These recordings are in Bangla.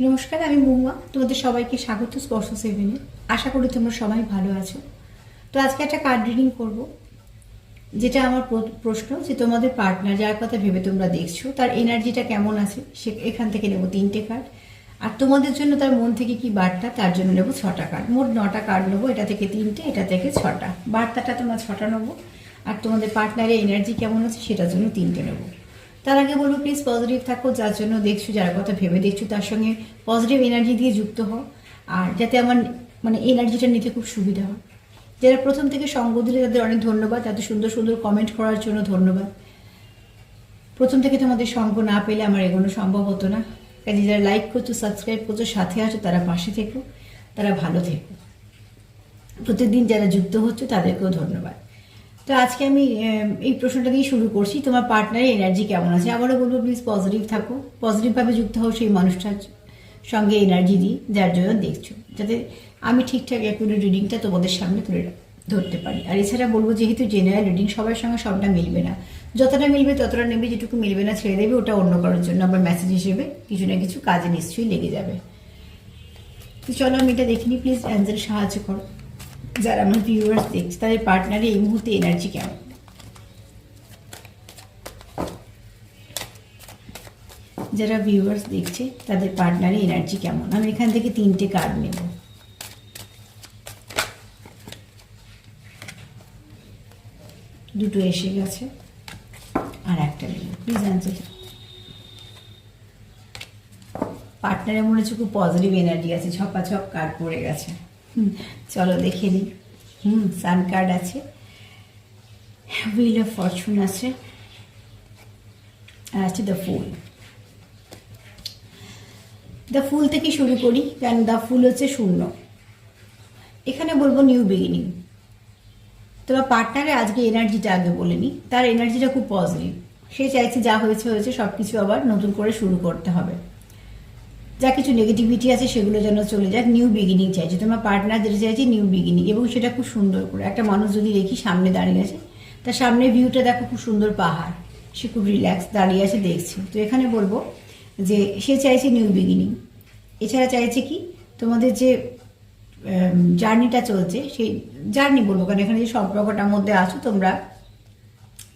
নমস্কার, আমি মহুয়া। তোমাদের সবাইকে স্বাগত স্পর্শ সেভেনে। আশা করি তোমরা সবাই ভালো আছো। তো আজকে একটা কার্ড রিডিং করব, যেটা আমার প্রশ্ন যে তোমাদের পার্টনার যার কথা ভেবে তোমরা দেখছো তার এনার্জিটা কেমন আছে, সে এখান থেকে নেবো 3টে কার্ড। আর তোমাদের জন্য তার মন থেকে কি বার্তা, তার জন্য নেবো 6টা কার্ড। মোট 9টা কার্ড নেবো, এটা থেকে 3টে, এটা থেকে 6টা। বার্তাটা তোমরা 6টা নেবো। আর তোমাদের পার্টনারের এনার্জি কেমন আছে সেটার জন্য 3টে নেবো। তার আগে বলবো প্লিজ পজিটিভ থাকো, যার জন্য দেখছো, যার কথা ভেবে দেখছো তার সঙ্গে পজিটিভ এনার্জি দিয়ে যুক্ত হও। আর যাতে আমার এনার্জিটা নিতে খুব সুবিধা হয়। যারা প্রথম থেকে সঙ্গ দিলে তাদের অনেক ধন্যবাদ, এত সুন্দর সুন্দর কমেন্ট করার জন্য ধন্যবাদ। প্রথম থেকে তোমাদের সঙ্গ না পেলে আমার এগোনো সম্ভব হতো না। কাজে যারা লাইক করছো, সাবস্ক্রাইব করছো, সাথে আছো, তারা পাশে থেকো, তারা ভালো থেকো। প্রত্যেকদিন যারা যুক্ত হচ্ছে তাদেরকেও ধন্যবাদ। তো আজকে আমি এই প্রশ্নটা দিয়ে শুরু করছি, তোমার পার্টনারের এনার্জি কেমন আছে। আবারও বলবো প্লিজ পজিটিভ থাকো, পজিটিভভাবে যুক্ত হও সেই মানুষটার সঙ্গে এনার্জি দিই যার জন্য দেখছো, যাতে আমি ঠিকঠাক অ্যাকুরেট রিডিংটা তোমাদের সামনে তুলে ধরতে পারি। আর এছাড়া বলবো, যেহেতু জেনারেল রিডিং সবার সঙ্গে সবটা মিলবে না, যতটা মিলবে ততটা নেবে, যেটুকু মিলবে না ছেড়ে দেবে, ওটা অন্য কারোর জন্য আবার মেসেজ হিসেবে কিছু না কিছু কাজে নিশ্চয়ই লেগে যাবে। তো চলো আমি এটা দেখিনি, প্লিজ অ্যাঞ্জেল সাহায্য করো। যারা আমার ভিউয়ার্স দেখছে তাদের পার্টনারে এই মুহূর্তে এনার্জি কেমন। যারা ভিউয়ার্স দেখছে তাদের পার্টনারে এনার্জি কেমন। আমি এখান থেকে 3টে কার্ড নেব। দুটো এসে গেছে, আর একটা নেব। Please answer. পার্টনারের মনে হচ্ছে খুব পজিটিভ এনার্জি আছে, ছক কার্ড পড়ে গেছে। চলো দেখে নিই। সান কার্ড আছে, হুইল অফ ফরচুন আছে, আর আছে দ্য ফুল। দ্য ফুল থেকে শুরু করি, কারণ দ্য ফুল হচ্ছে শূন্য। এখানে বলবো নিউ বিগিনিং। তোমার পার্টনারের আজকে এনার্জিটা আগে বলে নিই। তার এনার্জিটা খুব পজিটিভ। সে চাইছে যা হয়েছে হয়েছে, সব কিছু আবার নতুন করে শুরু করতে হবে। যা কিছু নেগেটিভিটি আছে সেগুলো যেন চলে যাক, নিউ বিগিনিং চাইছে তোমার পার্টনার, যেটা চাইছে নিউ বিগিনিং। এবং সেটা খুব সুন্দর করে। একটা মানুষ যদি দেখি সামনে দাঁড়িয়ে আছে, তার সামনে ভিউটা দেখো, খুব সুন্দর পাহাড়, সে খুব রিল্যাক্স দাঁড়িয়ে আছে, দেখছে। তো এখানে বলবো যে সে চাইছে নিউ বিগিনিং। এছাড়া চাইছে কি, তোমাদের যে জার্নিটা চলছে, সেই জার্নি বলবো, কারণ এখানে যে সম্পর্কটার মধ্যে আছো তোমরা,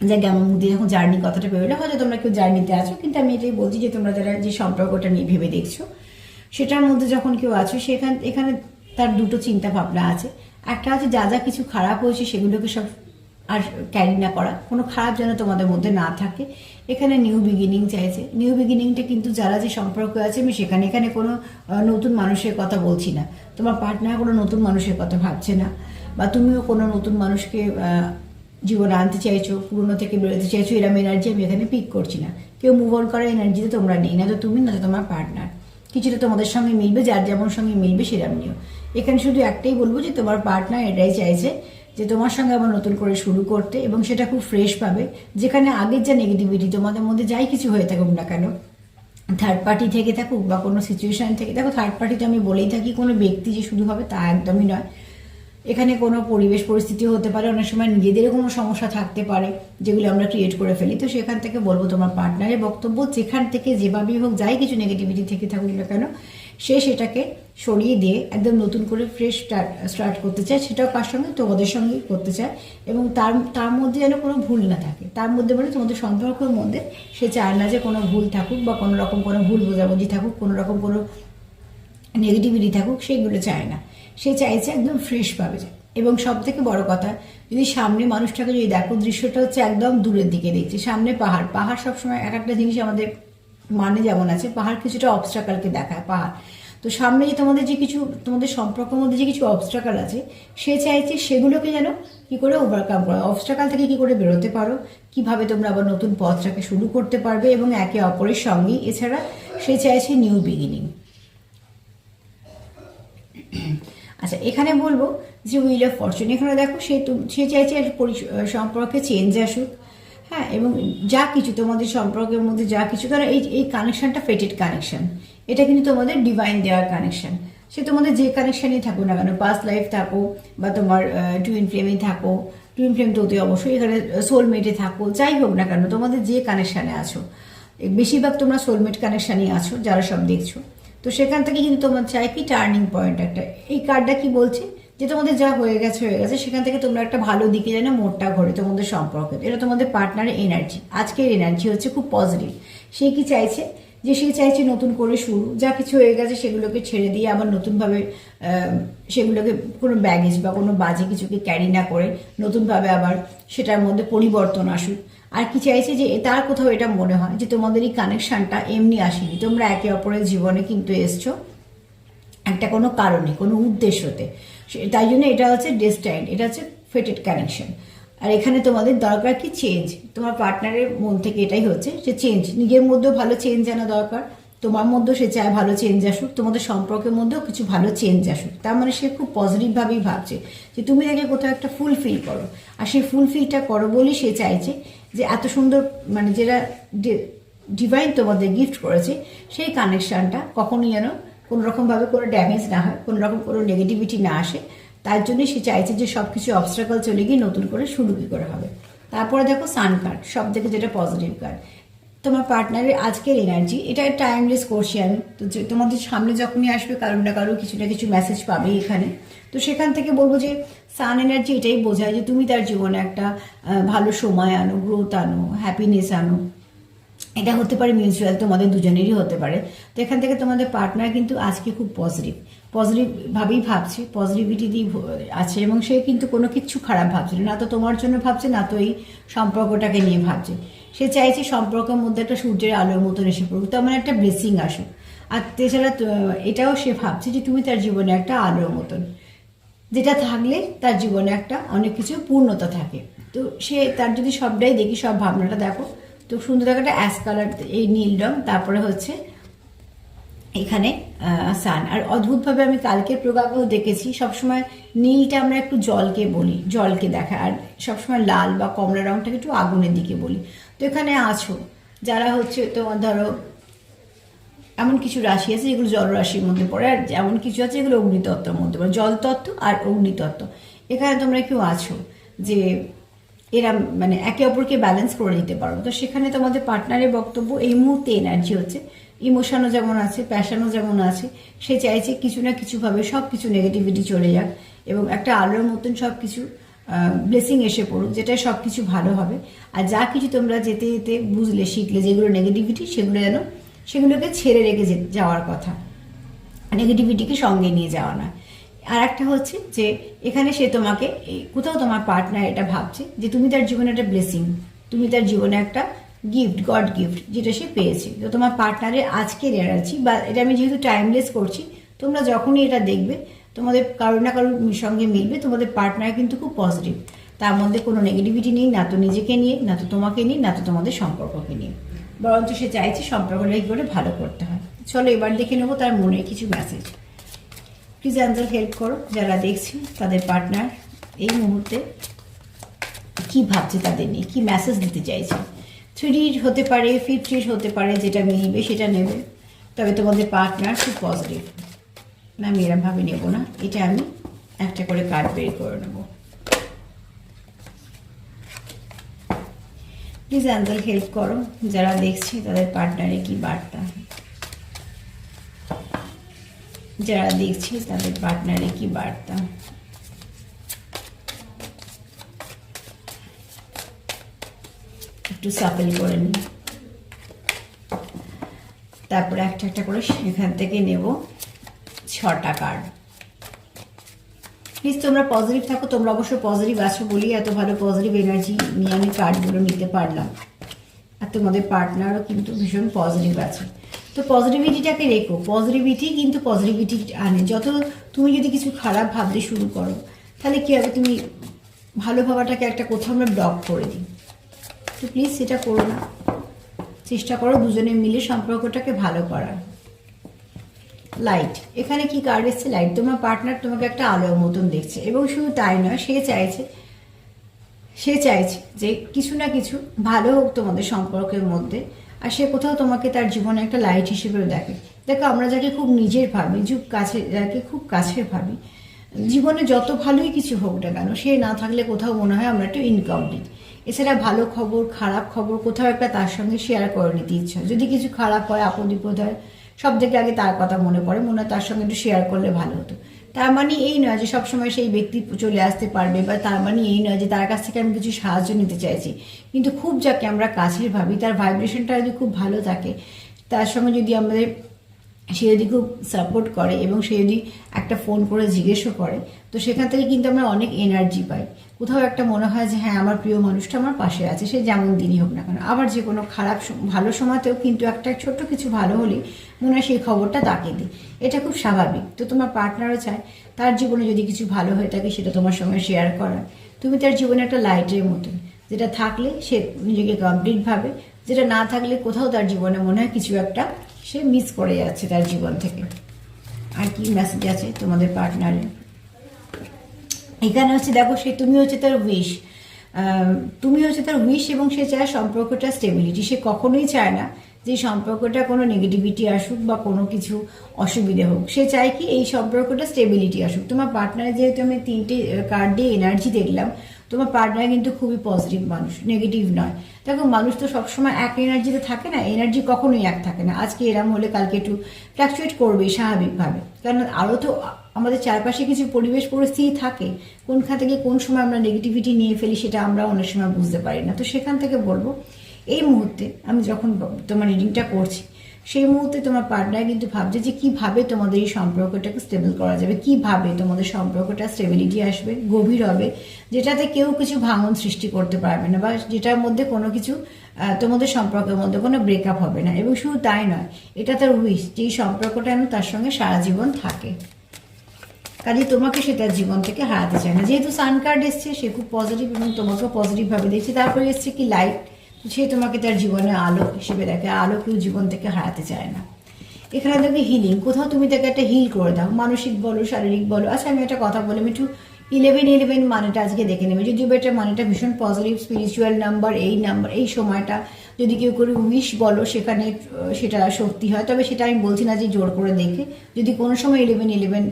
যে আমার মধ্যে যখন জার্নি কথাটা বেরোলে, হয়তো তোমরা কেউ জার্নিতে আছো, কিন্তু আমি এটাই বলছি যে তোমরা যারা যে সম্পর্কটা নিয়ে ভেবে দেখছো, সেটার মধ্যে যখন কেউ আছো, এখানে তার দুটো চিন্তা ভাবনা আছে। একটা আছে যা যা কিছু খারাপ হয়েছে সেগুলোকে সব আর ক্যারি না করা, কোনো খারাপ যেন তোমাদের মধ্যে না থাকে। এখানে নিউ বিগিনিং চাইছে। নিউ বিগিনিংটা কিন্তু যারা যে সম্পর্ক আছে, আমি এখানে কোনো নতুন মানুষের কথা বলছি না। তোমার পার্টনার কোনো নতুন মানুষের কথা ভাবছে না, বা তুমিও কোনো নতুন মানুষকে জীবনে আনতে চাইছো, পুরনো থেকে বেরোতে চাইছো, এরম এনার্জি আমি এখানে পিক করছি না। কেউ মুভ অন করার এনার্জিতে তোমরা নেই, না তো তুমি, না তো তোমার পার্টনার। কিছুটা তোমাদের সঙ্গে মিলবে, যার যেমন সঙ্গে মিলবে সেরকম নিও। এখানে শুধু একটাই বলবো যে তোমার পার্টনার এটাই চাইছে যে তোমার সঙ্গে আবার নতুন করে শুরু করতে, এবং সেটা খুব ফ্রেশ পাবে। যেখানে আগের যা নেগেটিভিটি তোমাদের মধ্যে যাই কিছু হয়ে থাকুক না কেন, থার্ড পার্টি থেকে থাকুক বা কোনো সিচুয়েশান থেকে, দেখো থার্ড পার্টিতে আমি বলেই থাকি, কোনো ব্যক্তি যে শুধু হবে তা একদমই নয়। এখানে কোনো পরিবেশ পরিস্থিতিও হতে পারে, অনেক সময় নিজেদেরও কোনো সমস্যা থাকতে পারে যেগুলো আমরা ক্রিয়েট করে ফেলি। তো সেখান থেকে বলবো তোমার পার্টনারের বক্তব্য, যেখান থেকে যেভাবেই হোক, যাই কিছু নেগেটিভিটি থেকে থাকুক না কেন, সে সেটাকে সরিয়ে দিয়ে একদম নতুন করে ফ্রেশ স্টার্ট করতে চায়। সেটাও কার সঙ্গে, তোমাদের সঙ্গেই করতে চায়। এবং তার মধ্যে যেন কোনো ভুল না থাকে। তার মধ্যে মানে তোমাদের সম্পর্কের মধ্যে সে চায় না যে কোনো ভুল থাকুক, বা কোনো রকম কোনো ভুল বোঝাবুঝি থাকুক, কোনো রকম কোনো নেগেটিভিটি থাকুক, সেগুলো চায় না। সে চাইছে একদম ফ্রেশ পাবে। এবং সব থেকে বড় কথা, যদি সামনে মানুষটাকে যদি দেখো, দৃশ্যটা হচ্ছে একদম দূরের দিকে দেখছে, সামনে পাহাড় সবসময় এক একটা জিনিস আমাদের মানে যেমন আছে, পাহাড় কিছুটা অবস্ট্রাকালকে দেখায় পাহাড়। তো সামনে যে তোমাদের যে কিছু, তোমাদের সম্পর্কের মধ্যে যে কিছু অবস্ট্রাকাল আছে, সে চাইছে সেগুলোকে যেন কি করে ওভারকাম করো, অবস্ট্রাকাল থেকে কি করে বেরোতে পারো, কিভাবে তোমরা আবার নতুন পথটাকে শুরু করতে পারবে, এবং একে অপরের সঙ্গে। এছাড়া সে চাইছে নিউ বিগিনিং। আচ্ছা, এখানে বলবো যে হুইল অফ ফরচুন। এখানে দেখো সে চাইছে সম্পর্কে চেঞ্জ আসুক। হ্যাঁ, এবং যা কিছু তোমাদের সম্পর্কের মধ্যে যা কিছু, কারণ এই কানেকশনটা ফেটেড কানেকশন, এটা কিন্তু তোমাদের ডিভাইন দেওয়ার কানেকশন। সে তোমাদের যে কানেকশানেই থাকো না কেন, পাস্ট লাইফ থাকো বা তোমার টুইন ফ্লেমে থাকো, টুইন ফ্লেম তো অবশ্যই, এখানে সোলমেটে থাকো, যাই হোক না কেন, তোমাদের যে কানেকশানে আছো, বেশিরভাগ তোমরা সোলমেট কানেকশানই আছো যারা সব দেখছো। তো সেখান থেকে কিন্তু তোমার চাই কি টার্নিং পয়েন্ট একটা। এই কার্ডটা কি বলছে যে তোমাদের যা হয়ে গেছে সেখান থেকে তোমরা একটা ভালো দিকে যেন মোড়টা ঘোরে তোমাদের সম্পর্কে। এটা তোমাদের পার্টনারের এনার্জি, আজকের এনার্জি হচ্ছে খুব পজিটিভ। সে কি চাইছে যে সে চাইছে নতুন করে শুরু, যা কিছু হয়ে গেছে সেগুলোকে ছেড়ে দিয়ে আবার নতুনভাবে সেগুলোকে কোনো ব্যাগেজ বা কোনো বাজে কিছুকে ক্যারি না করে নতুনভাবে আবার সেটার মধ্যে পরিবর্তন আসুক। আর কি চাইছে যে তার কোথাও এটা মনে হয় যে তোমাদের এই কানেকশনটা এমনি আসেনি, তোমরা একে অপরের জীবনে কিন্তু এসছো একটা কোনো কারণে, কোনো উদ্দেশ্যতে। তাই জন্য এটা হচ্ছে ডেস্টাইন, এটা হচ্ছে ফেটেড কানেকশন। আর এখানে তোমাদের দরকার কি চেঞ্জ, তোমার পার্টনারের মন থেকে এটাই হচ্ছে যে চেঞ্জ, নিজের মধ্যেও ভালো চেঞ্জ আনা দরকার, তোমার মধ্যেও সে চায় ভালো চেঞ্জ আসুক, তোমাদের সম্পর্কের মধ্যেও কিছু ভালো চেঞ্জ আসুক। তার মানে সে খুব পজিটিভভাবেই ভাবছে যে তুমি তাকে কোথাও একটা ফুলফিল করো, আর সেই ফুলফিলটা করো বলেই সে চাইছে যে এত সুন্দর মানে যেটা ডিভাইন তোমাদের গিফট করেছে সেই কানেকশনটা কখনোই যেন কোনো রকমভাবে কোনো ড্যামেজ না হয়, কোনো রকম কোনো নেগেটিভিটি না আসে। তার জন্যই সে চাইছে যে সব কিছু অবস্ট্রাকল চলে গিয়ে নতুন করে শুরু কী করে হবে। তারপরে দেখো সান কার্ড, সব থেকে যেটা পজিটিভ কার্ড, তোমার পার্টনারের আজকের এনার্জি, এটা টাইমলেস করছি আমি। তো তোমাদের সামনে যখনই আসবে কারো না কারো কিছু না কিছু মেসেজ পাবে এখানে। তো সেখান থেকে বলবো যে সান এনার্জি এটাই বোঝায় যে তুমি তার জীবনে একটা ভালো সময় আনো, গ্রোথ আনো, হ্যাপিনেস আনো। এটা হতে পারে মিউচুয়াল, তোমাদের দুজনেরই হতে পারে। তো এখান থেকে তোমাদের পার্টনার কিন্তু আজকে খুব পজিটিভভাবেই ভাবছে, পজিটিভিটি দিয়ে আছে, এবং সে কিন্তু কোনো কিছু খারাপ ভাবছে না, তো তোমার জন্য ভাবছে না তো এই সম্পর্কটাকে নিয়ে ভাবছে। সে চাইছে সম্পর্কের মধ্যে একটা সূর্যের আলোর মতন এসে পড়ুক, তেমন একটা ব্লেসিং আসুক। আর এছাড়া এটাও সে ভাবছে যে তুমি তার জীবনে একটা আলোর মতন, যেটা থাকলে তার জীবনে একটা অনেক কিছু পূর্ণতা থাকে। তো সে তার যদি সবটাই দেখি, সব ভাবনাটা দেখো তো সুন্দর একটা অ্যাশ কালার, এই নীল রং, তারপরে হচ্ছে এখানে সান। আর অদ্ভুতভাবে আমি কালকের প্রোগ্রামেও দেখেছি সবসময় নীলটা আমরা একটু জলকে বলি, জলকে দেখা, আর সবসময় লাল বা কমলা রংটাকে একটু আগুনের দিকে বলি। তো এখানে আছো যারা হচ্ছে তোমার ধরো এমন কিছু রাশি আছে যেগুলো জলরাশির মধ্যে পড়ে, আর এমন কিছু আছে যেগুলো অগ্নিতত্ত্বের মধ্যে পড়ে, জলতত্ত্ব আর অগ্নিতত্ত্ব। এখানে তোমরা কেউ আছো যে এরা মানে একে অপরকে ব্যালেন্স করে দিতে পারো। তো সেখানে তোমাদের পার্টনারের বক্তব্য এই মুহূর্তে এনার্জি হচ্ছে ইমোশনও যেমন আছে, প্যাশনও যেমন আছে। সে চাইছে কিছু না কিছুভাবে সব কিছু নেগেটিভিটি চলে যাক এবং একটা আলোর মতন সব কিছু ব্লেসিং এসে পড়ুক, যেটা সব কিছু ভালো হবে। আর যা কিছু তোমরা যেতে যেতে বুঝলে শিখলে যেগুলো নেগেটিভিটি, সেগুলো যেন সেগুলোকে ছেড়ে রেখে যাওয়ার কথা, নেগেটিভিটিকে সঙ্গে নিয়ে যাওয়া না। আর একটা হচ্ছে যে এখানে সে তোমাকে কোথাও তোমার পার্টনার এটা ভাবছে যে তুমি তার জীবনে একটা ব্লেসিং, তুমি তার জীবনে একটা গিফট, গড গিফট যেটা সে পেয়েছে। তো তোমার পার্টনারের আজকের এনার্জি, বা এটা আমি যেহেতু টাইমলেস করছি, তোমরা যখনই এটা দেখবে তোমাদের কারো না কারোর সঙ্গে মিলবে, তোমাদের পার্টনার কিন্তু খুব পজিটিভ, তার মধ্যে কোনো নেগেটিভিটি নেই, না তো নিজেকে নিয়ে, না তো তোমাকে নিয়ে, না তো তোমাদের সম্পর্ককে নিয়ে, বরঞ্চ সে চাইছে সম্পর্কটা কী করে ভালো করতে হয়। চলো এবার দেখে নেবো তার মনে কিছু মেসেজ। প্লিজ অ্যাঞ্জেল হেল্প করো, যারা দেখছি তাদের পার্টনার এই মুহূর্তে কি ভাবছে, তাদের নিয়ে কি মেসেজ দিতে চাইছে। 3 হতে পারে, 50 হতে পারে, যেটা মিলবে সেটা নেবে। তবে তোমাদের পার্টনার খুব পজিটিভ। না আমি এরমভাবে নেবো না, এটা আমি একটা করে কার্ড বের করে নেবো। প্লিজ অ্যাঞ্জেল হেল্প করো, যারা দেখছি তাদের পার্টনারে কি বার্তা, যারা দেখছি তাদের পার্টনারে কি বার্তা। একটু সাপেল করে নিই, তারপরে একটা একটা করে এখান থেকে নেব 6টা কার্ড। প্লিজ তোমরা পজিটিভ থাকো, তোমরা অবশ্য পজিটিভ আছো বলেই এত ভালো পজিটিভ এনার্জি নিয়ে আমি কার্ডগুলো নিতে পারলাম। আর তোমাদের পার্টনারও কিন্তু ভীষণ পজিটিভ আছে। তো পজিটিভিটিটাকে রেখো, পজিটিভিটি কিন্তু পজিটিভিটি আনে। যত তুমি যদি কিছু খারাপ ভাবতে শুরু করো তাহলে কী হবে, তুমি ভালো ভাবাটাকে একটা কোথাও আমরা ব্লক করে দিই। তো প্লিজ সেটা করো না, চেষ্টা করো দুজনে মিলে সম্পর্কটাকে ভালো করার। লাইট, এখানে কি কার্ড এসছে? লাইট। তোমার পার্টনার তোমাকে একটা আলোর মতন দেখছে, এবং শুধু তাই নয়, সে চাইছে যে কিছু না কিছু ভালো হোক তোমাদের সম্পর্কের মধ্যে। আর সে কোথাও তোমাকে তার জীবনে একটা লাইট হিসেবেও দেখে। দেখো আমরা যাকে খুব নিজের ভাবি, যাকে খুব কাছের ভাবি, জীবনে যত ভালোই কিছু হোক না কেন, সে না থাকলে কোথাও মনে হয় আমরা একটু ইনকমপ্লিট। এছাড়া ভালো খবর, খারাপ খবর কোথাও একটা তার সঙ্গে শেয়ার করে নিতে ইচ্ছা। যদি কিছু খারাপ হয়, আপদ বিপদ হয়, সব থেকে আগে তার কথা মনে পড়ে, মনে হয় তার সঙ্গে একটু শেয়ার করলে ভালো হতো। তার মানে এই নয় যে সবসময় সেই ব্যক্তি চলে আসতে পারবে, বা তার মানে এই নয় যে তার কাছ থেকে আমি কিছু সাহায্য নিতে চাইছি। কিন্তু খুব যাকে আমরা কাছের ভাবি, তার ভাইব্রেশনটা যদি খুব ভালো থাকে, তার সঙ্গে যদি আমাদের সে যদি খুব সাপোর্ট করে এবং সে যদি একটা ফোন করে জিজ্ঞেসও করে, তো সেখান থেকে কিন্তু আমরা অনেক এনার্জি পাই। কোথাও একটা মনে হয় যে হ্যাঁ, আমার প্রিয় মানুষটা আমার পাশে আছে, সে যেমন দিনই হোক না কেন। আবার যে কোনো খারাপ ভালো সময়তেও কিন্তু একটা ছোট্ট কিছু ভালো হলেই মনে হয় সেই খবরটা তাকে দিই। এটা খুব স্বাভাবিক। তো তোমার পার্টনারও চায় তার জীবনে যদি কিছু ভালো হয়ে থাকে সেটা তোমার সঙ্গে শেয়ার করার। তুমি তার জীবনে একটা লাইটের মতন, যেটা থাকলে সে নিজেকে কমপ্লিট ভাবে, যেটা না থাকলে কোথাও তার জীবনে মনে হয় কিছু একটা সে মিস করে যাচ্ছে তার জীবন থেকে। আর কি মেসেজ আছে তোমাদের পার্টনারের? এখানে হচ্ছে দেখো, সে তুমি হচ্ছে তার উইশ, তুমি হচ্ছে তার উইশ, এবং সে চায় সম্পর্কটা স্টেবিলিটি। সে কখনোই চায় না যে সম্পর্কটা কোনো নেগেটিভিটি আসুক বা কোনো কিছু অসুবিধে হোক। সে চায় কি এই সম্পর্কটা স্টেবিলিটি আসুক। তোমার পার্টনার, যেহেতু আমি 3টে কার্ড দিয়ে এনার্জি দেখলাম, তোমার পার্টনার কিন্তু খুবই পজিটিভ মানুষ, নেগেটিভ নয়। দেখো, মানুষ তো সবসময় এক এনার্জিতে থাকে না, এনার্জি কখনোই এক থাকে না। আজকে এরম হলে কালকে একটু ফ্ল্যাকচুয়েট করবেই স্বাভাবিকভাবে, কারণ আরও তো আমাদের চারপাশে কিছু পরিবেশ পরিস্থিতি থাকে, কোনখান থেকে কোন সময় আমরা নেগেটিভিটি নিয়ে ফেলি সেটা আমরা অনেক সময় বুঝতে পারি না। তো সেখান থেকে বলবো, এই মুহূর্তে আমি যখন তোমার রিডিংটা করছি, সেই মুহূর্তে তোমার পার্টনার কিন্তু ভাবছে যে কিভাবে তোমাদের এই সম্পর্কটাকে স্টেবল করা যাবে, কিভাবে তোমাদের সম্পর্কটা স্টেবিলিটি আসবে, গভীর হবে, যেটাতে কেউ কিছু ভাঙন সৃষ্টি করতে পারবে না, বা যেটার মধ্যে কোনো কিছু তোমাদের সম্পর্কের মধ্যে কোনো ব্রেকআপ হবে না। এবং শুধু তাই নয়, এটা তার উইশ যে এই সম্পর্কটা যেন তার সঙ্গে সারা জীবন থাকে। কাজে তোমাকে সে তার জীবন থেকে হারাতে চায় না। যেহেতু সান কার্ড এসছে, সে খুব পজিটিভ এবং তোমাকেও পজিটিভভাবে দেখছে। তারপরে এসছে কি লাইট, সে তোমাকে তার জীবনে আলো হিসেবে দেখে। আলো কেউ জীবন থেকে হারাতে চায় না। এখানে দেখবে হিলিং, কোথাও তুমি তাকে একটা হিল করে দাও, মানসিক বলো, শারীরিক বলো। আচ্ছা, আমি একটা কথা বলি, আমি একটু 1111 মানেটা আজকে দেখে নেবে। যদিও এটা মানেটা ভীষণ পজিটিভ, স্পিরিচুয়াল নাম্বার, এই নাম্বার, এই সময়টা যদি কেউ করে উইশ বলো সেখানে সেটা সত্যি হয়। তবে সেটা আমি বলছি না যে জোর করে দেখে, যদি কোনো সময় 1111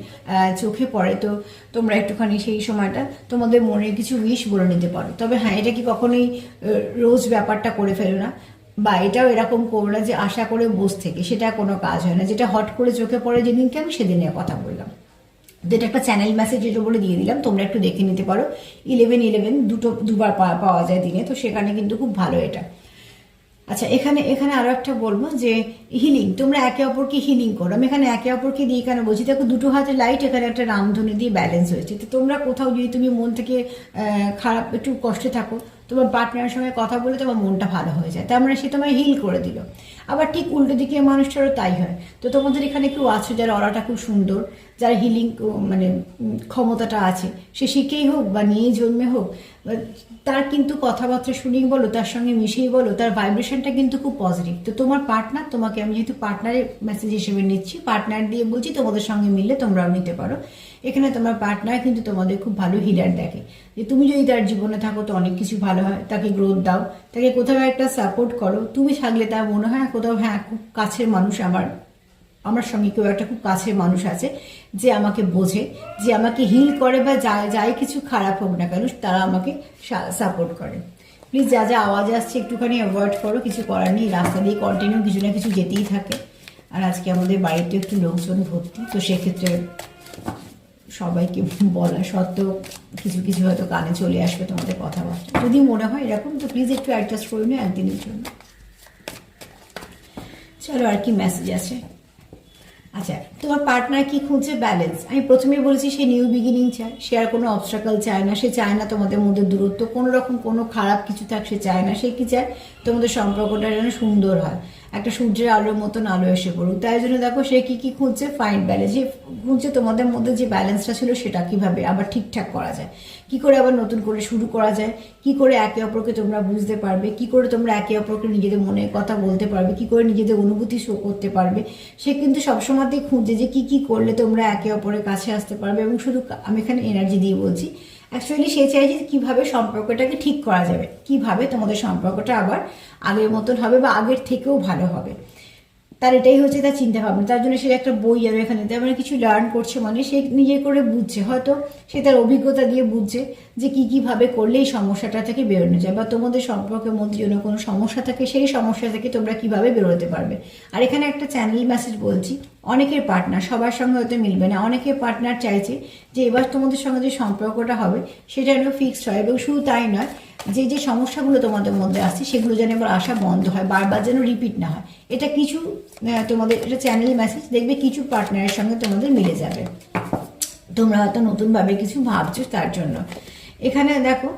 চোখে পড়ে, তো তোমরা একটুখানি সেই সময়টা তোমাদের মনের কিছু উইশ বলে নিতে পারো। তবে হ্যাঁ, এটা কি কখনোই রোজ ব্যাপারটা করে ফেলো না, বা এটাও এরকম করো না যে আশা করে বসে থেকে, সেটা কোনো কাজ হয় না। যেটা হট করে চোখে পড়ে যেদিনকে, আমি সেদিনের কথা বললাম। যেটা একটা চ্যানেল মেসেজ যেটা বলে দিয়ে দিলাম, তোমরা একটু দেখে নিতে পারো। 1111 দুবার পাওয়া যায় দিনে, তো সেখানে কিন্তু খুব ভালো এটা। আচ্ছা, এখানে আরো একটা বলবো যে হিলিং, তোমরা একে অপরকে হিলিং করো। আমি এখানে একে অপরকে দিয়ে এখানে বলছি, দেখো দুটো হাতে লাইট, এখানে একটা রামধনু দিয়ে ব্যালেন্স হয়েছে। তো তোমরা কোথাও যদি তুমি মন থেকে খারাপ একটু কষ্টে থাকো, তোমার পার্টনারের সঙ্গে কথা বলে তোমার মনটা ভালো হয়ে যায়, তার মানে সে তোমায় হিল করে দিল। আবার ঠিক উল্টো দিকে মানুষটারও তাই হয়। তো তোমাদের এখানে কেউ আছো যারা অরাটা খুব সুন্দর, যারা হিলিং মানে ক্ষমতাটা আছে, সে শিখেই হোক বা নিয়ে জন্মে হোক, তার কিন্তু কথাবার্তা শুনেই বলো, তার সঙ্গে মিশেই বলো, তার ভাইব্রেশনটা কিন্তু খুব পজিটিভ। তো তোমার পার্টনার, তোমাকে আমি যেহেতু পার্টনারের মেসেজ হিসেবে নিচ্ছি, পার্টনার দিয়ে বলছি, তোমাদের সঙ্গে মিললে তোমরাও নিতে পারো। এখানে তোমার পার্টনার কিন্তু তোমাদের খুব ভালো হিলার দেখে, যে তুমি যদি তার জীবনে থাকো তো অনেক কিছু ভালো হয়। তাকে গ্রোথ দাও, তাকে কোথাও একটা সাপোর্ট করো। তুমি থাকলে তার মনে হয় কোথাও হ্যাঁ, খুব কাছের মানুষ আমার সঙ্গে কেউ একটা খুব কাছের মানুষ আছে যে আমাকে বোঝে, যে আমাকে হিল করে, বা যাই কিছু খারাপ হোক না কেন তারা আমাকে সাপোর্ট করে। প্লিজ যা যা আওয়াজ আসছে একটুখানি অ্যাভয়েড করো, কিছু করার নেই। রাস্তা দিয়ে কন্টিনিউ কিছু না কিছু যেতেই থাকে। আর আজকে আমাদের বাড়িতে একটু লোকজন ভর্তি, তো সেক্ষেত্রে সবাইকে বলা সত্ত্বেও কিছু কিছু হয়তো কানে চলে আসবে তোমাদের কথাবার্তা। যদি মনে হয় এরকম, তো প্লিজ একটু অ্যাডজাস্ট করে নিও একদিনের জন্য। চলো, আর কি মেসেজ আছে? আচ্ছা, তোমার পার্টনার কি খুঁজছে? ব্যালেন্স। আমি প্রথমেই বলেছি সে নিউ বিগিনিং চায়, সে আর কোনো অবস্ট্রাকল চায় না, সে চায় না তোমাদের মধ্যে দূরত্ব, কোনো রকম কোনো খারাপ কিছু থাক সে চায় না। সে কি চায়? তোমাদের সম্পর্কটা যেন সুন্দর হয়, একটা সূর্যের আলোর মতন আলো এসে পড়ুক। তাই জন্য দেখো সে কি খুঁজছে? Find balance. যে খুঁজছে তোমাদের মধ্যে যে ব্যালেন্সটা ছিল সেটা কিভাবে আবার ঠিকঠাক করা যায়, কি করে আবার নতুন করে শুরু করা যায়, কি করে একে অপরকে তোমরা বুঝতে পারবে, কি করে তোমরা একে অপরকে নিজেদের মনের কথা বলতে পারবে, কি করে নিজেদের অনুভূতি শো করতে পারবে। সে কিন্তু সবসময়তেই খুঁজছে যে কি করলে তোমরা একে অপরের কাছে আসতে পারবে। এবং শুধু আমি এখানে এনার্জি দিয়ে বলছি, অ্যাকচুয়ালি সে চাইছে কিভাবে সম্পর্কটাকে ঠিক করা যাবে, কিভাবে তোমাদের সম্পর্কটা আবার আগের মতন হবে বা আগের থেকেও ভালো হবে। তার এটাই হচ্ছে তার চিন্তা ভাবনা। তার জন্য সে একটা বই আর এখানে তার মানে কিছু লার্ন করছে, মানে সে নিজে করে বুঝছে, হয়তো সে তার অভিজ্ঞতা দিয়ে বুঝছে যে কীভাবে করলে এই সমস্যাটা থেকে বেরোনো যায়, বা তোমাদের সম্পর্কের মধ্যে যেন কোনো সমস্যা থাকে সেই সমস্যা থেকে তোমরা কিভাবে বেরোতে পারবে। আর এখানে একটা চ্যানেল মেসেজ বলছি, অনেকের পার্টনার, সবার সঙ্গে হয়তো মিলবে না, অনেকের পার্টনার চাইছে যে এবার তোমাদের সঙ্গে যে সম্পর্কটা হবে সেটা যেন ফিক্সড হয়, এবং শুধু তাই নয়, যে সমস্যাগুলো তোমাদের মধ্যে আসছে সেগুলো যেন এবার আসা বন্ধ হয়, বারবার যেন রিপিট না হয়। এটা কিছু তোমাদের, এটা চ্যানেল মেসেজ, দেখবে কিছু পার্টনারের সঙ্গে তোমাদের মিলে যাবে, তোমরা হয়তো নতুনভাবে কিছু ভাবছো তার জন্য। এখানে দেখো,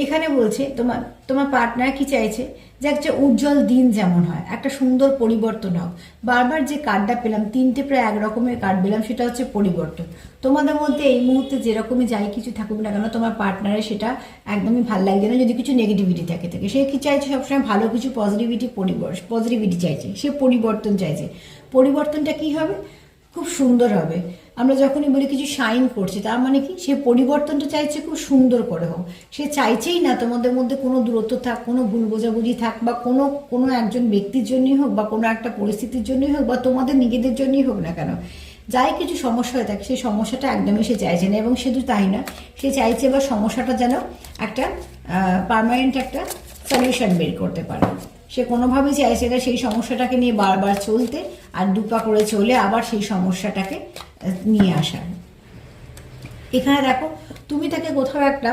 এখানে বলছে তোমার তোমার পার্টনার কি চাইছে যে একটা উজ্জ্বল দিন যেমন হয়, একটা সুন্দর পরিবর্তন হোক। বারবার যে কার্ডটা পেলাম, তিনটে প্রায় এক রকমের কার্ড পেলাম, সেটা হচ্ছে পরিবর্তন। তোমাদের মধ্যে এই মুহূর্তে যেরকমই যাই কিছু থাকুক না কেন, তোমার পার্টনারের সেটা একদমই ভালো লাগছে না। যদি কিছু নেগেটিভিটি থাকে সে কি চাইছে, সবসময় ভালো কিছু পজিটিভিটি চাইছে, সে পরিবর্তন চাইছে। পরিবর্তনটা কি হবে, খুব সুন্দর হবে। আমরা যখনই বলি কিছু শাইন করছে, তার মানে কি, সে পরিবর্তনটা চাইছে খুব সুন্দর করে হোক। সে চাইছেই না তোমাদের মধ্যে কোনো দূরত্ব থাক, কোনো ভুল বোঝাবুঝি থাক, বা কোনো একজন ব্যক্তির জন্যই হোক, বা কোনো একটা পরিস্থিতির জন্যই হোক, বা তোমাদের নিজেদের জন্যই হোক না কেন, যাই কিছু সমস্যা হয়ে থাকে সেই সমস্যাটা একদমই সে চাইছে না। এবং শুধু তাই না, সে চাইছে বা সমস্যাটা যেন একটা পার্মানেন্ট একটা সলিউশন বের করতে পারে। সে কোনোভাবেই চাইছে না সেই সমস্যাটাকে নিয়ে বারবার চলতে, আর দুপা করে চলে আবার সেই সমস্যাটাকে নিয়ে আসার। এখানে দেখো, তুমি তাকে কোথাও একটা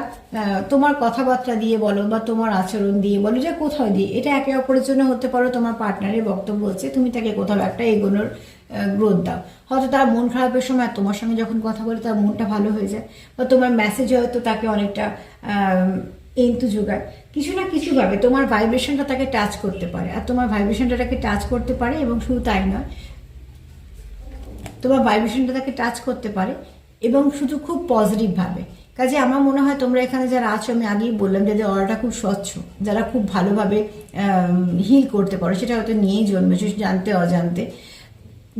তোমার কথাবার্তা দিয়ে বলো, বা তোমার আচরণ দিয়ে বলো, যে কোথাও দিয়ে, এটা একে অপরের জন্য হতে পারো। তোমার পার্টনারের বক্তব্য হচ্ছে তুমি তাকে কোথাও একটা এগোনোর গ্রোথ দাও। হয়তো তার মন খারাপের সময় তোমার সঙ্গে যখন কথা বলে তার মনটা ভালো হয়ে যায়, বা তোমার মেসেজ হয়তো তাকে অনেকটা এন্তু যোগায়। কিছু না কিছুভাবে তোমার ভাইব্রেশনটা তাকে টাচ করতে পারে, আর তোমার ভাইব্রেশনটা তাকে টাচ করতে পারে। এবং শুধু তাই নয়, তোমার ভাইব্রেশনটা তাকে টাচ করতে পারে, এবং শুধু খুব পজিটিভভাবে। কাজে আমার মনে হয় তোমরা এখানে যারা আছো, আমি আগেই বললাম যাদের অরাটা খুব স্বচ্ছ, যারা খুব ভালোভাবে হিল করতে পারো, সেটা হয়তো নিয়েই জন্মেছো, জানতে অজান্তে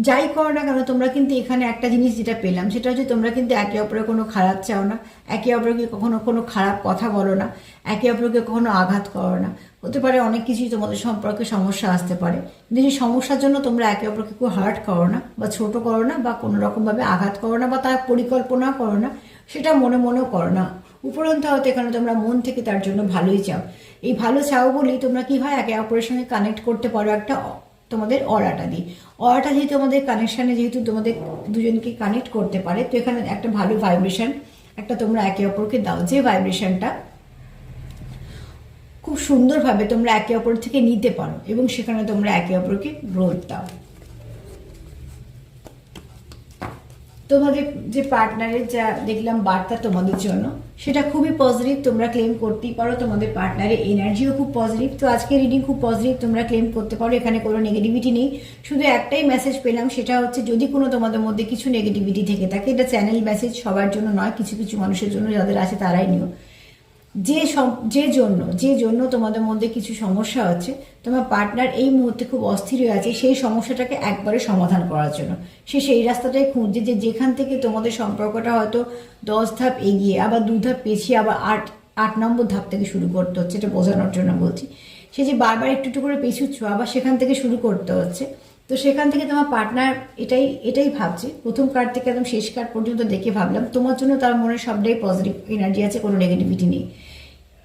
যাই করো না কেন, তোমরা কিন্তু এখানে একটা জিনিস যেটা পেলাম, সেটা হচ্ছে তোমরা কিন্তু একে অপরের কোনো খারাপ চাও না, একে অপরকে কখনো কোনো খারাপ কথা বলো না, একে অপরকে কখনো আঘাত করো না। হতে পারে অনেক কিছুই তোমাদের সম্পর্কে সমস্যা আসতে পারে, কিন্তু সেই সমস্যার জন্য তোমরা একে অপরকে কেউ হার্ট করো না, বা ছোট করো না, বা কোনো রকমভাবে আঘাত করো না, বা তার পরিকল্পনা করো না, সেটা মনে মনেও করো না। উপরন্তু হয়তো এখানে তোমরা মন থেকে তার জন্য ভালোই চাও। এই ভালো চাও বলেই তোমরা কি হয়, একে অপরের সঙ্গে কানেক্ট করতে পারো একটা তোমাদের অরাটা দিয়ে তোমাদের কানেকশানে, যেহেতু তোমাদের দুজনকে কানেক্ট করতে পারে, তো এখানে একটা ভালো ভাইব্রেশন একটা তোমরা একে অপরকে দাও, যে ভাইব্রেশনটা খুব সুন্দরভাবে তোমরা একে অপর থেকে নিতে পারো, এবং সেখানে তোমরা একে অপরকে গ্রোথ দাও। তোমাদের যে পার্টনারের যা দেখলাম বার্তা তোমাদের জন্য, সেটা খুবই পজিটিভ, তোমরা ক্লেম করতেই পারো। তোমাদের পার্টনারের এনার্জিও খুব পজিটিভ, তো আজকে রিডিং খুব পজিটিভ, তোমরা ক্লেম করতে পারো। এখানে কোনো নেগেটিভিটি নেই, শুধু একটাই মেসেজ পেলাম, সেটা হচ্ছে যদি কোনো তোমাদের মধ্যে কিছু নেগেটিভিটি থেকে থাকে, এটা চ্যানেল মেসেজ, সবার জন্য নয়, কিছু কিছু মানুষের জন্য, যাদের আছে তারাই নিও। যে জন্য তোমাদের মধ্যে কিছু সমস্যা হচ্ছে, তোমার পার্টনার এই মুহূর্তে খুব অস্থির হয়ে আছে সেই সমস্যাটাকে একবারে সমাধান করার জন্য। সে সেই রাস্তাটাই খুঁজছে, যে যেখান থেকে তোমাদের সম্পর্কটা হয়তো 10 ধাপ এগিয়ে, আবার 2 ধাপ পেছিয়ে, আবার 8 নম্বর ধাপ থেকে শুরু করতে হচ্ছে, এটা বোঝানোর জন্য বলছি। সে যে বারবার একটু একটু করে পেছুচ্ছ, আবার সেখান থেকে শুরু করতে হচ্ছে। তো সেখান থেকে তোমার পার্টনার এটাই ভাবছে। প্রথম কার্ড থেকে একদম শেষ কার্ড পর্যন্ত দেখে ভাবলাম তোমার জন্য তার মনে সবটাই পজিটিভ এনার্জি আছে, কোনো নেগেটিভিটি নেই।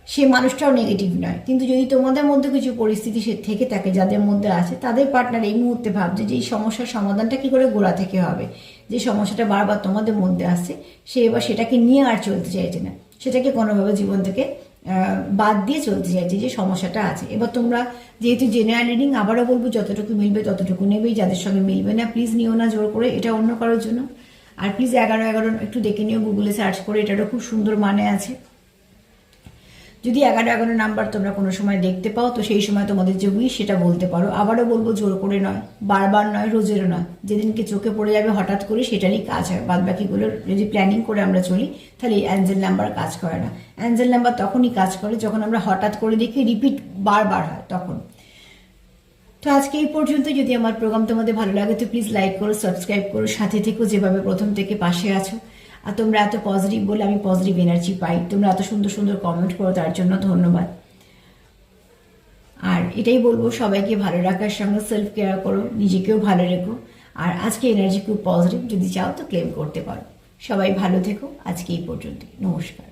সে মানুষটাও নেগেটিভ নয়, কিন্তু যদি তোমাদের মধ্যে কিছু পরিস্থিতি সে থেকে থাকে, যাদের মধ্যে আছে, তাদের পার্টনার এই মুহূর্তে ভাবছে যে এই সমস্যার সমাধানটা কি করে গোড়া থেকে হবে। যে সমস্যাটা বারবার তোমাদের মধ্যে আসছে, সে এবার সেটাকে নিয়ে আর চলতে চাইছে না, সেটাকে কোনোভাবে জীবন থেকে বাদ দিয়ে চলতে চাইছে, যে সমস্যাটা আছে। এবার তোমরা যেহেতু জেনারেল রিডিং, আবারও বলবো যতটুকু মিলবে ততটুকু নেবেই, যাদের সঙ্গে মিলবে না প্লিজ নিও না জোর করে, এটা অন্য কারোর জন্য। আর প্লিজ 11-11 একটু দেখে নিও, গুগলে সার্চ করে, এটারও খুব সুন্দর মানে আছে। যদি 11-11 নাম্বার তোমরা কোনো সময় দেখতে পাও, তো সেই সময় তোমাদের যে উইশ সেটা বলতে পারো। আবারও বলবো জোর করে নয়, বারবার নয়, রোজেরও নয়, যেদিনকে চোখে পড়ে যাবে হঠাৎ করে সেটারই কাজ হয়। বাদ বাকিগুলো যদি প্ল্যানিং করে আমরা চলি, তাহলে এই অ্যাঞ্জেল নাম্বার কাজ করে না। অ্যাঞ্জেল নাম্বার তখনই কাজ করে যখন আমরা হঠাৎ করে দেখি রিপিট বারবার হয়, তখন। তো আজকে এই পর্যন্ত। যদি আমার প্রোগ্রাম তোমাদের ভালো লাগে তো প্লিজ লাইক করো, সাবস্ক্রাইব করো, সাথে থেকো, যেভাবে প্রথম থেকে পাশে আছো। আর তোমরা এত পজিটিভ বলে আমি পজিটিভ এনার্জি পাই, তোমরা এত সুন্দর সুন্দর কমেন্ট করো, তার জন্য ধন্যবাদ। আর এটাই বলবো, সবাইকে ভালো রাখার সঙ্গে সেলফ কেয়ার করো, নিজেকেও ভালো রেখো। আর আজকে এনার্জি খুব পজিটিভ, যদি চাও তো ক্লেম করতে পারো। সবাই ভালো থেকো, আজকে এই পর্যন্ত, নমস্কার।